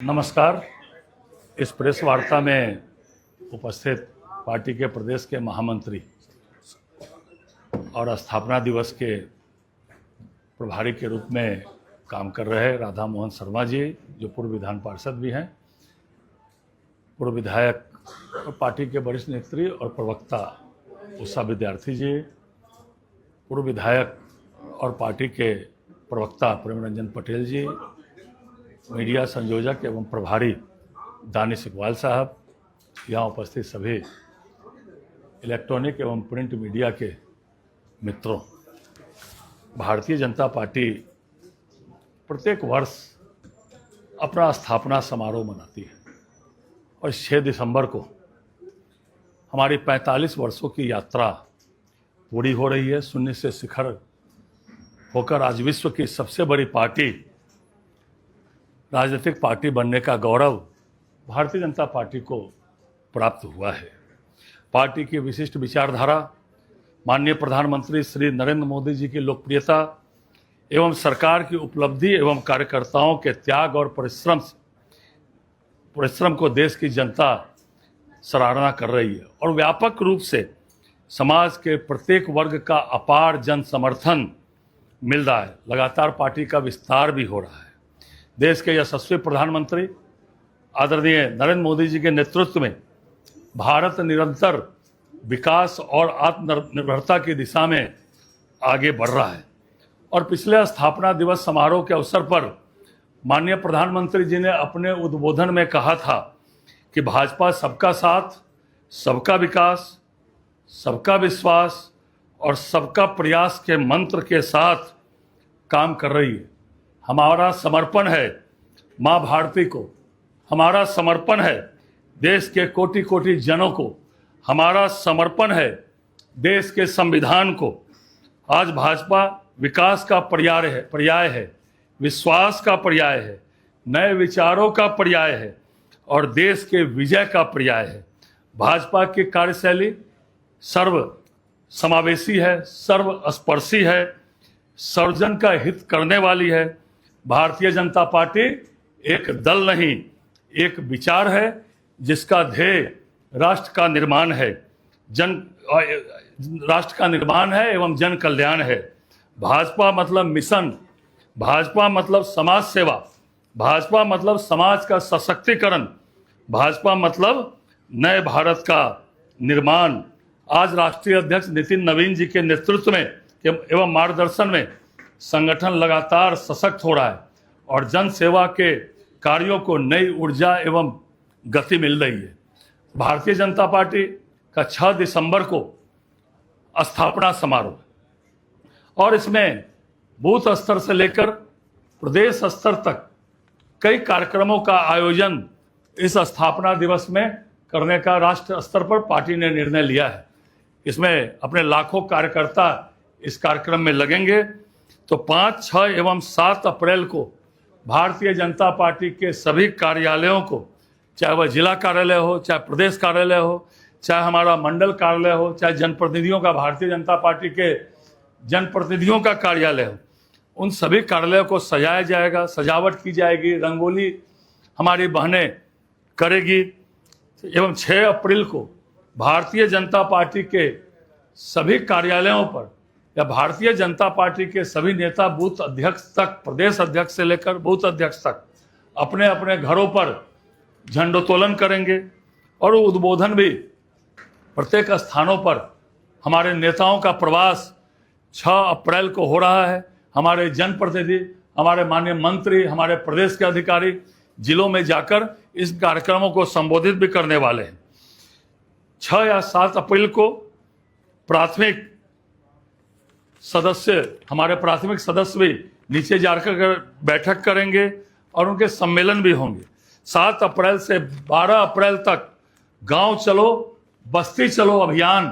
नमस्कार। इस प्रेस वार्ता में उपस्थित पार्टी के प्रदेश के महामंत्री और स्थापना दिवस के प्रभारी के रूप में काम कर रहे राधा मोहन शर्मा जी, जो पूर्व विधान पार्षद भी हैं, पूर्व विधायक और पार्टी के वरिष्ठ नेत्री और प्रवक्ता उषा विद्यार्थी जी, पूर्व विधायक और पार्टी के प्रवक्ता प्रेम रंजन पटेल जी, मीडिया संयोजक एवं प्रभारी दानिश इकबाल साहब, यहाँ उपस्थित सभी इलेक्ट्रॉनिक एवं प्रिंट मीडिया के मित्रों, भारतीय जनता पार्टी प्रत्येक वर्ष अपना स्थापना समारोह मनाती है और 6 दिसंबर को हमारी 45 वर्षों की यात्रा पूरी हो रही है। शून्य से शिखर होकर आज विश्व की सबसे बड़ी पार्टी, राजनीतिक पार्टी बनने का गौरव भारतीय जनता पार्टी को प्राप्त हुआ है। पार्टी की विशिष्ट विचारधारा, माननीय प्रधानमंत्री श्री नरेंद्र मोदी जी की लोकप्रियता एवं सरकार की उपलब्धि एवं कार्यकर्ताओं के त्याग और परिश्रम को देश की जनता सराहना कर रही है और व्यापक रूप से समाज के प्रत्येक वर्ग का अपार जन समर्थन मिल रहा है। लगातार पार्टी का विस्तार भी हो रहा है। देश के यशस्वी प्रधानमंत्री आदरणीय नरेंद्र मोदी जी के नेतृत्व में भारत निरंतर विकास और आत्मनिर्भरता की दिशा में आगे बढ़ रहा है और पिछले स्थापना दिवस समारोह के अवसर पर माननीय प्रधानमंत्री जी ने अपने उद्बोधन में कहा था कि भाजपा सबका साथ, सबका विकास, सबका विश्वास और सबका प्रयास के मंत्र के साथ काम कर रही है। हमारा समर्पण है माँ भारती को, हमारा समर्पण है देश के कोटि कोटि जनों को, हमारा समर्पण है देश के संविधान को। आज भाजपा विकास का पर्याय है, विश्वास का पर्याय है, नए विचारों का पर्याय है और देश के विजय का पर्याय है। भाजपा की कार्यशैली सर्व समावेशी है, सर्वस्पर्शी है, सर्वजन का हित करने वाली है। भारतीय जनता पार्टी एक दल नहीं, एक विचार है जिसका ध्येय राष्ट्र का निर्माण है, राष्ट्र का निर्माण है एवं जन कल्याण है। भाजपा मतलब मिशन, भाजपा मतलब समाज सेवा, भाजपा मतलब समाज का सशक्तिकरण, भाजपा मतलब नए भारत का निर्माण। आज राष्ट्रीय अध्यक्ष नितिन नवीन जी के नेतृत्व में एवं मार्गदर्शन में संगठन लगातार सशक्त हो रहा है और जन सेवा के कार्यों को नई ऊर्जा एवं गति मिल रही है। भारतीय जनता पार्टी का 6 दिसंबर को स्थापना समारोह और इसमें बूथ स्तर से लेकर प्रदेश स्तर तक कई कार्यक्रमों का आयोजन इस स्थापना दिवस में करने का राष्ट्र स्तर पर पार्टी ने निर्णय लिया है। इसमें अपने लाखों कार्यकर्ता इस कार्यक्रम में लगेंगे। तो 5, 6 एवं 7 अप्रैल को भारतीय जनता पार्टी के सभी कार्यालयों को, चाहे वह जिला कार्यालय हो, चाहे प्रदेश कार्यालय हो, चाहे हमारा मंडल कार्यालय हो, चाहे जनप्रतिनिधियों का, भारतीय जनता पार्टी के जनप्रतिनिधियों का कार्यालय हो, उन सभी कार्यालयों को सजाया जाएगा, सजावट की जाएगी, रंगोली हमारी बहनें करेगी एवं 6 अप्रैल को भारतीय जनता पार्टी के सभी कार्यालयों पर या भारतीय जनता पार्टी के सभी नेता बूथ अध्यक्ष तक, प्रदेश अध्यक्ष से लेकर बूथ अध्यक्ष तक अपने अपने घरों पर झंडोत्तोलन करेंगे और उद्बोधन भी प्रत्येक स्थानों पर। हमारे नेताओं का प्रवास 6 अप्रैल को हो रहा है। हमारे जनप्रतिनिधि, हमारे माननीय मंत्री, हमारे प्रदेश के अधिकारी जिलों में जाकर इस कार्यक्रमों को संबोधित भी करने वाले हैं। 6 या 7 अप्रैल को प्राथमिक सदस्य, हमारे प्राथमिक सदस्य भी नीचे जाकर बैठक करेंगे और उनके सम्मेलन भी होंगे। 7 अप्रैल से 12 अप्रैल तक गांव चलो बस्ती चलो अभियान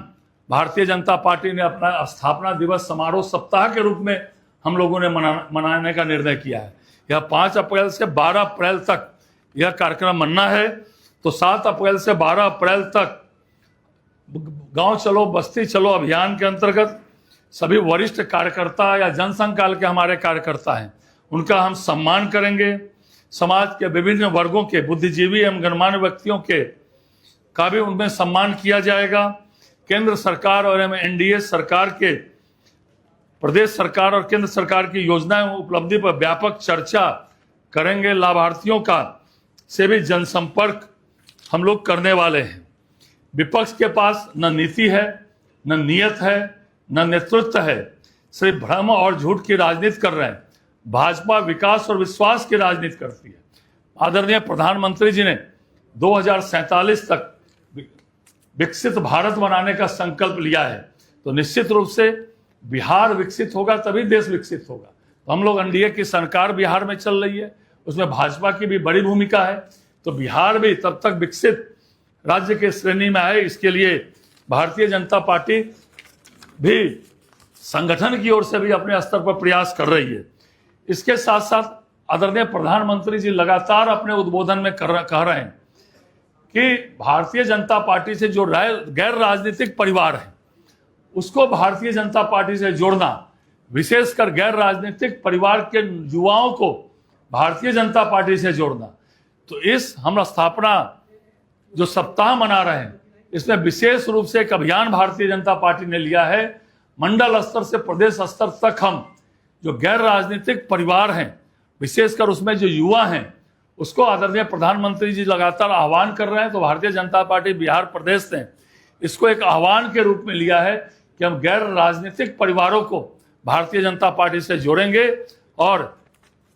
भारतीय जनता पार्टी ने अपना स्थापना दिवस समारोह सप्ताह के रूप में हम लोगों ने मनाने का निर्णय किया है। यह 5 अप्रैल से 12 अप्रैल तक यह कार्यक्रम मनना है। तो 7 अप्रैल से 12 अप्रैल तक गांव चलो बस्ती चलो अभियान के अंतर्गत सभी वरिष्ठ कार्यकर्ता या जनसंघ काल के हमारे कार्यकर्ता हैं, उनका हम सम्मान करेंगे, समाज के विभिन्न वर्गों के बुद्धिजीवी एवं गणमान्य व्यक्तियों के का भी उनमें सम्मान किया जाएगा। केंद्र सरकार और एवं एनडीए सरकार के प्रदेश सरकार और केंद्र सरकार की योजनाएं उपलब्धि पर व्यापक चर्चा करेंगे। लाभार्थियों का से भी जनसंपर्क हम लोग करने वाले हैं। विपक्ष के पास न नीति है, न नियत है, न नेतृत्व है, सिर्फ भ्रम और झूठ की राजनीति कर रहे हैं। भाजपा विकास और विश्वास की राजनीति करती है। आदरणीय प्रधानमंत्री जी ने 2047 तक विकसित भारत बनाने का संकल्प लिया है, तो निश्चित रूप से बिहार विकसित होगा तभी देश विकसित होगा। तो हम लोग एनडीए की सरकार बिहार में चल रही है, उसमें भाजपा की भी बड़ी भूमिका है, तो बिहार भी तब तक विकसित राज्य के श्रेणी में आए, इसके लिए भारतीय जनता पार्टी भी संगठन की ओर से भी अपने स्तर पर प्रयास कर रही है। इसके साथ साथ आदरणीय प्रधानमंत्री जी लगातार अपने उद्बोधन में कह रहे हैं कि भारतीय जनता पार्टी से जो गैर राजनीतिक परिवार है उसको भारतीय जनता पार्टी से जोड़ना, विशेषकर गैर राजनीतिक परिवार के युवाओं को भारतीय जनता पार्टी से जोड़ना। तो इस हम स्थापना जो सप्ताह मना रहे हैं, इसमें विशेष रूप से एक अभियान भारतीय जनता पार्टी ने लिया है। मंडल स्तर से प्रदेश स्तर तक हम जो गैर राजनीतिक परिवार हैं, विशेषकर उसमें जो युवा हैं, उसको आदरणीय प्रधानमंत्री जी लगातार आह्वान कर रहे हैं। तो भारतीय जनता पार्टी बिहार प्रदेश ने इसको एक आह्वान के रूप में लिया है कि हम गैर राजनीतिक परिवारों को भारतीय जनता पार्टी से जोड़ेंगे और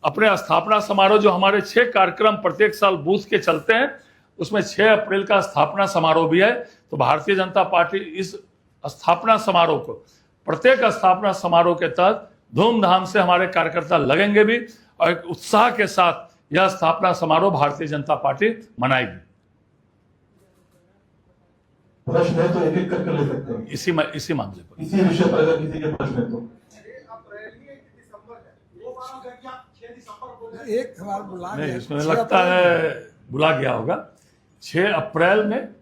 अपने स्थापना समारोह जो हमारे 6 कार्यक्रम प्रत्येक साल बूथ के चलते हैं, उसमें 6 अप्रैल का स्थापना समारोह भी है। तो भारतीय जनता पार्टी इस स्थापना समारोह को, प्रत्येक स्थापना समारोह के तहत धूमधाम से हमारे कार्यकर्ता लगेंगे भी और एक उत्साह के साथ यह स्थापना समारोह भारतीय जनता पार्टी मनाएगी। प्रश्न है तो एक एक करके ले सकते हैं इसी मामले पर, इसी विषय पर अगर किसी के प्रश्न है तो। एक बार बुला नहीं, इसमें लगता है बुला गया होगा। 6 अप्रैल में